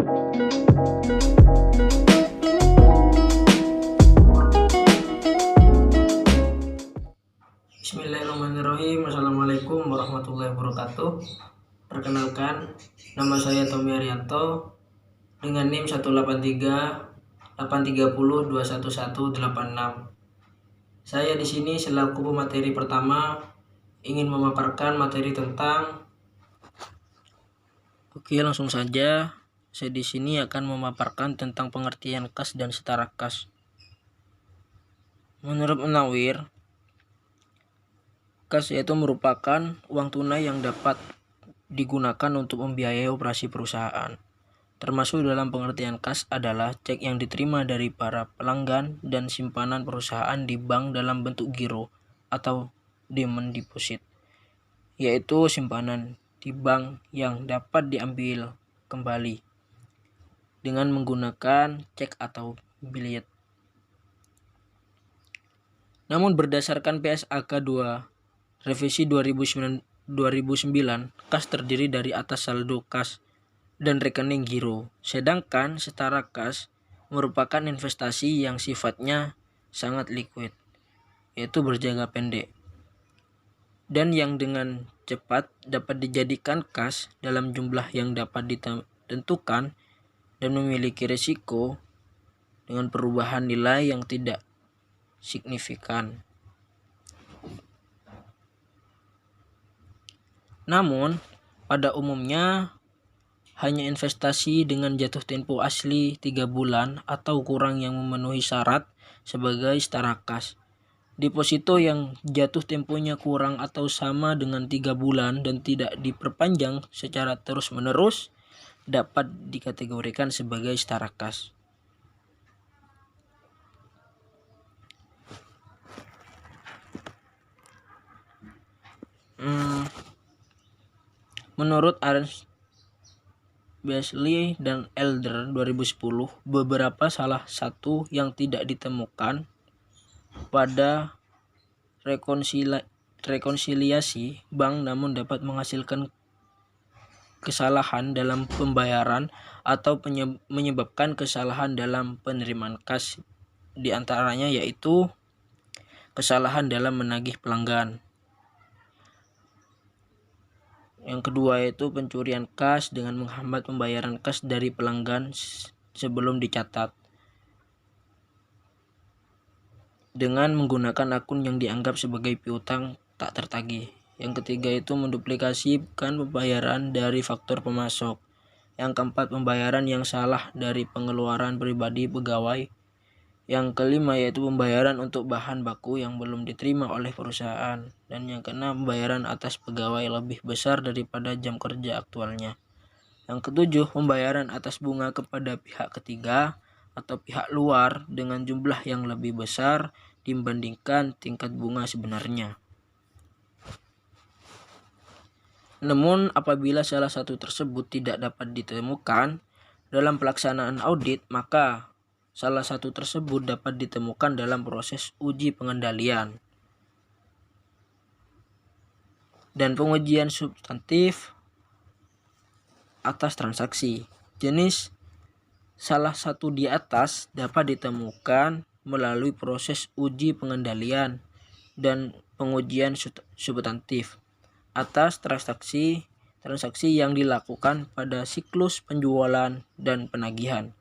Bismillahirrahmanirrahim. Assalamualaikum warahmatullahi wabarakatuh. Perkenalkan, nama saya Tommy Arianto dengan NIM 183 830 21186. Saya di sini selaku pemateri pertama ingin memaparkan materi tentang. Oke, langsung saja. Saya di sini akan memaparkan tentang pengertian kas dan setara kas. Menurut Munawir, kas yaitu merupakan uang tunai yang dapat digunakan untuk membiayai operasi perusahaan. Termasuk dalam pengertian kas adalah cek yang diterima dari para pelanggan dan simpanan perusahaan di bank dalam bentuk giro atau demand deposit, yaitu simpanan di bank yang dapat diambil kembali dengan menggunakan cek atau billet. Namun berdasarkan PSAK 2 Revisi 2009, kas terdiri dari atas saldo kas dan rekening giro, sedangkan setara kas merupakan investasi yang sifatnya sangat liquid, yaitu berjangka pendek, dan yang dengan cepat dapat dijadikan kas dalam jumlah yang dapat ditentukan dan memiliki risiko dengan perubahan nilai yang tidak signifikan. Namun, pada umumnya hanya investasi dengan jatuh tempo asli 3 bulan atau kurang yang memenuhi syarat sebagai setara kas. Deposito yang jatuh temponya kurang atau sama dengan 3 bulan dan tidak diperpanjang secara terus-menerus dapat dikategorikan sebagai setara kas. Menurut Ernst Beasley dan Elder 2010, beberapa salah satu yang tidak ditemukan pada rekonsiliasi bank namun dapat menghasilkan kesalahan dalam pembayaran atau menyebabkan kesalahan dalam penerimaan kas, di antaranya yaitu kesalahan dalam menagih pelanggan. Yang kedua yaitu pencurian kas dengan menghambat pembayaran kas dari pelanggan sebelum dicatat dengan menggunakan akun yang dianggap sebagai piutang tak tertagih. Yang ketiga itu menduplikasikan pembayaran dari faktur pemasok. Yang keempat, pembayaran yang salah dari pengeluaran pribadi pegawai. Yang kelima yaitu pembayaran untuk bahan baku yang belum diterima oleh perusahaan. Dan yang keenam, pembayaran atas pegawai lebih besar daripada jam kerja aktualnya. Yang ketujuh, pembayaran atas bunga kepada pihak ketiga atau pihak luar dengan jumlah yang lebih besar dibandingkan tingkat bunga sebenarnya. Namun apabila salah satu tersebut tidak dapat ditemukan dalam pelaksanaan audit, maka salah satu tersebut dapat ditemukan dalam proses uji pengendalian dan pengujian substantif atas transaksi. Jenis salah satu di atas dapat ditemukan melalui proses uji pengendalian dan pengujian substantif atas transaksi yang dilakukan pada siklus penjualan dan penagihan,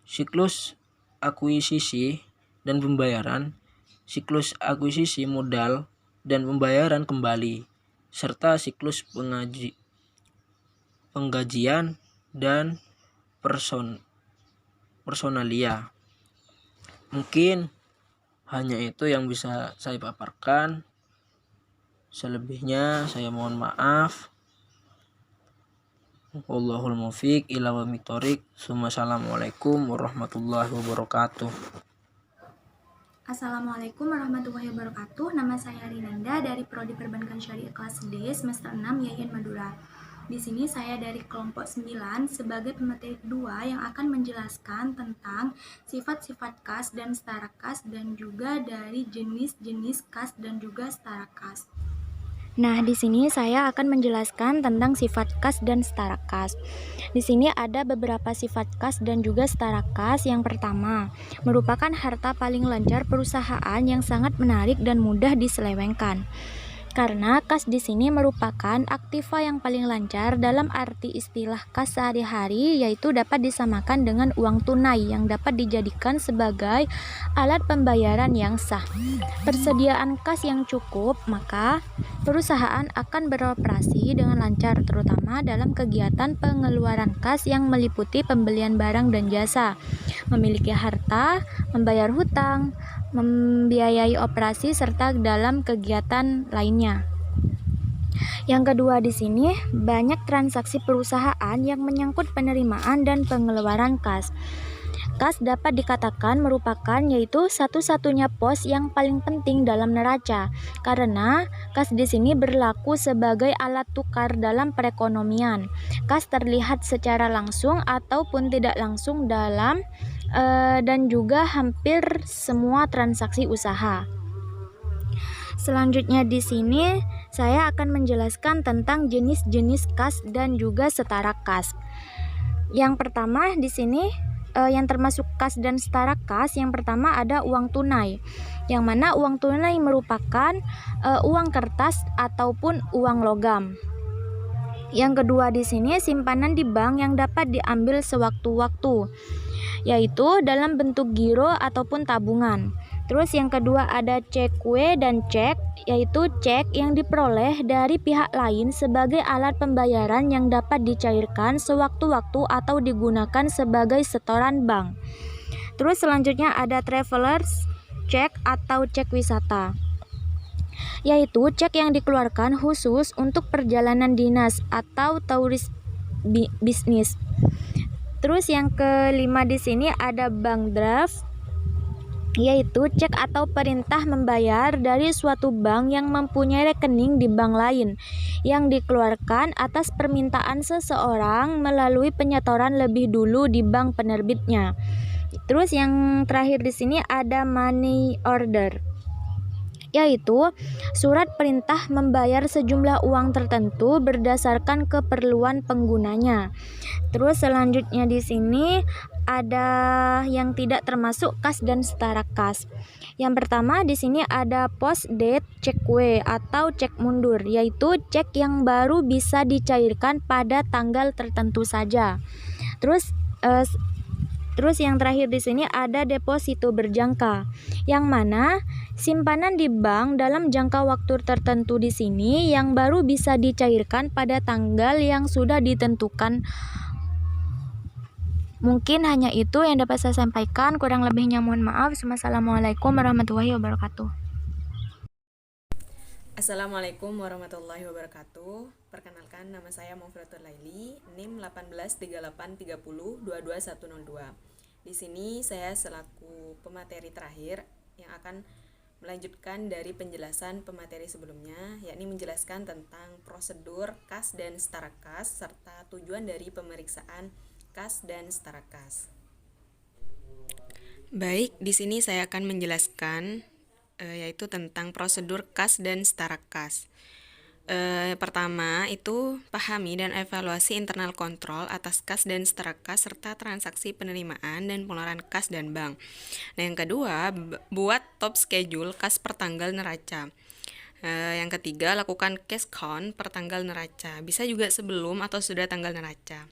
siklus akuisisi dan pembayaran, siklus akuisisi modal dan pembayaran kembali, serta siklus penggajian dan personalia. Mungkin hanya itu yang bisa saya paparkan. Selebihnya saya mohon maaf. Wallahul muwaffiq ila aqwamit thoriq. Assalamualaikum warahmatullahi wabarakatuh. Assalamualaikum warahmatullahi wabarakatuh. Nama saya Rinanda dari Prodi Perbankan Syariah kelas D semester 6 YIN Madura. Di sini saya dari kelompok 9 sebagai pemateri kedua yang akan menjelaskan tentang sifat-sifat kas dan setara kas dan juga dari jenis-jenis kas dan juga setara kas. Nah, di sini saya akan menjelaskan tentang sifat kas dan setara kas. Di sini ada beberapa sifat kas dan juga setara kas. Yang pertama, merupakan harta paling lancar perusahaan yang sangat menarik dan mudah diselewengkan. Karena kas di sini merupakan aktiva yang paling lancar dalam arti istilah kas sehari-hari, yaitu dapat disamakan dengan uang tunai yang dapat dijadikan sebagai alat pembayaran yang sah. Persediaan kas yang cukup, maka perusahaan akan beroperasi dengan lancar, terutama dalam kegiatan pengeluaran kas yang meliputi pembelian barang dan jasa, memiliki harta, membayar hutang, membiayai operasi serta dalam kegiatan lainnya. Yang kedua di sini banyak transaksi perusahaan yang menyangkut penerimaan dan pengeluaran kas. Kas dapat dikatakan merupakan yaitu satu-satunya pos yang paling penting dalam neraca, karena kas di sini berlaku sebagai alat tukar dalam perekonomian. Kas terlihat secara langsung ataupun tidak langsung dalam dan juga hampir semua transaksi usaha. Selanjutnya di sini saya akan menjelaskan tentang jenis-jenis kas dan juga setara kas. Yang pertama di sini yang termasuk kas dan setara kas, yang pertama ada uang tunai. Yang mana uang tunai merupakan uang kertas ataupun uang logam. Yang kedua di sini simpanan di bank yang dapat diambil sewaktu-waktu, yaitu dalam bentuk giro ataupun tabungan. Terus yang kedua ada cekue dan cek, yaitu cek yang diperoleh dari pihak lain sebagai alat pembayaran yang dapat dicairkan sewaktu-waktu atau digunakan sebagai setoran bank. Terus selanjutnya ada travelers check atau cek wisata, yaitu cek yang dikeluarkan khusus untuk perjalanan dinas atau turis bisnis. Terus yang kelima di sini ada bank draft, yaitu cek atau perintah membayar dari suatu bank yang mempunyai rekening di bank lain yang dikeluarkan atas permintaan seseorang melalui penyetoran lebih dulu di bank penerbitnya. Terus yang terakhir di sini ada money order, yaitu surat perintah membayar sejumlah uang tertentu berdasarkan keperluan penggunanya. Terus selanjutnya di sini ada yang tidak termasuk kas dan setara kas. Yang pertama di sini ada post date cekue atau cek mundur, yaitu cek yang baru bisa dicairkan pada tanggal tertentu saja. Terus yang terakhir di sini ada deposito berjangka, yang mana simpanan di bank dalam jangka waktu tertentu di sini yang baru bisa dicairkan pada tanggal yang sudah ditentukan. Mungkin hanya itu yang dapat saya sampaikan, kurang lebihnya mohon maaf. Wassalamualaikum warahmatullahi wabarakatuh. Assalamualaikum warahmatullahi wabarakatuh. Perkenalkan, nama saya Mufratul Laili, NIM 183830220102. Di sini saya selaku pemateri terakhir yang akan melanjutkan dari penjelasan pemateri sebelumnya, yakni menjelaskan tentang prosedur kas dan setara kas serta tujuan dari pemeriksaan kas dan setara kas. Baik, di sini saya akan menjelaskan yaitu tentang prosedur kas dan setara kas. Pertama itu pahami dan evaluasi internal kontrol atas kas dan setara kas serta transaksi penerimaan dan pengeluaran kas dan bank. Nah, yang kedua, buat top schedule kas per tanggal neraca. Yang ketiga, lakukan cash count per tanggal neraca. Bisa juga sebelum atau sudah tanggal neraca.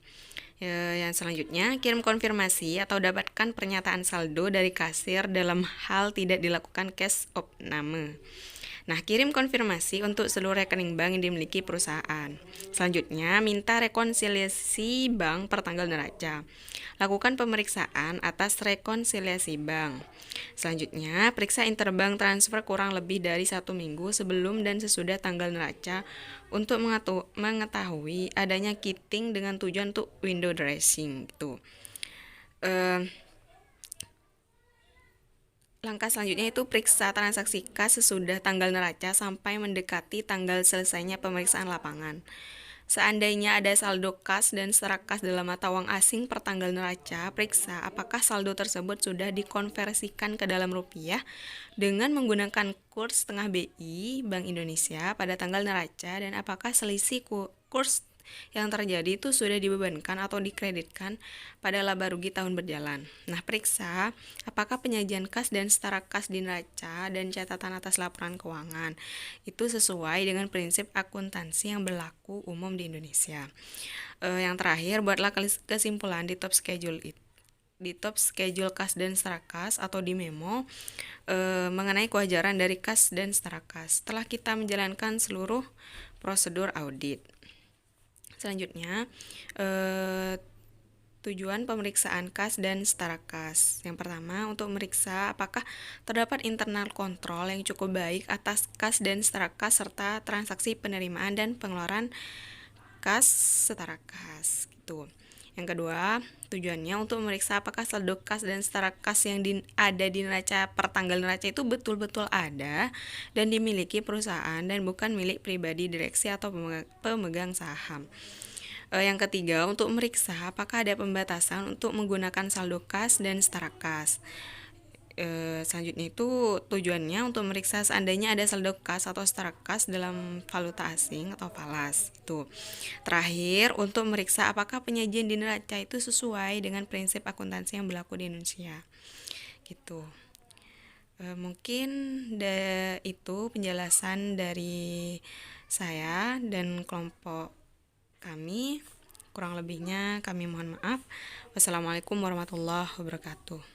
Yang selanjutnya, kirim konfirmasi atau dapatkan pernyataan saldo dari kasir dalam hal tidak dilakukan cash opname. Nah, kirim konfirmasi untuk seluruh rekening bank yang dimiliki perusahaan. Selanjutnya, minta rekonsiliasi bank per tanggal neraca. Lakukan pemeriksaan atas rekonsiliasi bank. Selanjutnya, periksa interbank transfer kurang lebih dari 1 minggu sebelum dan sesudah tanggal neraca untuk mengetahui adanya kitting dengan tujuan untuk window dressing gitu. Langkah selanjutnya itu periksa transaksi kas sesudah tanggal neraca sampai mendekati tanggal selesainya pemeriksaan lapangan. Seandainya ada saldo kas dan setara kas dalam mata uang asing per tanggal neraca, periksa apakah saldo tersebut sudah dikonversikan ke dalam rupiah dengan menggunakan kurs setengah BI Bank Indonesia pada tanggal neraca, dan apakah selisih kurs yang terjadi itu sudah dibebankan atau dikreditkan pada laba rugi tahun berjalan. Nah, periksa apakah penyajian kas dan setara kas di neraca dan catatan atas laporan keuangan itu sesuai dengan prinsip akuntansi yang berlaku umum di Indonesia. Yang terakhir, buatlah kesimpulan di top schedule kas dan setara kas atau di memo mengenai kewajaran dari kas dan setara kas setelah kita menjalankan seluruh prosedur audit. Selanjutnya, tujuan pemeriksaan kas dan setara kas. Yang pertama, untuk memeriksa apakah terdapat internal kontrol yang cukup baik atas kas dan setara kas serta transaksi penerimaan dan pengeluaran kas setara kas. Gitu. Yang kedua, tujuannya untuk memeriksa apakah saldo kas dan setara kas yang ada di neraca per tanggal neraca itu betul-betul ada dan dimiliki perusahaan dan bukan milik pribadi direksi atau pemegang saham. Yang ketiga, untuk memeriksa apakah ada pembatasan untuk menggunakan saldo kas dan setara kas. Selanjutnya itu tujuannya untuk memeriksa seandainya ada saldo kas atau setara kas dalam valuta asing atau falas. Itu. Terakhir, untuk memeriksa apakah penyajian di neraca itu sesuai dengan prinsip akuntansi yang berlaku di Indonesia. Gitu. Mungkin itu penjelasan dari saya dan kelompok kami. Kurang lebihnya kami mohon maaf. Wassalamualaikum warahmatullahi wabarakatuh.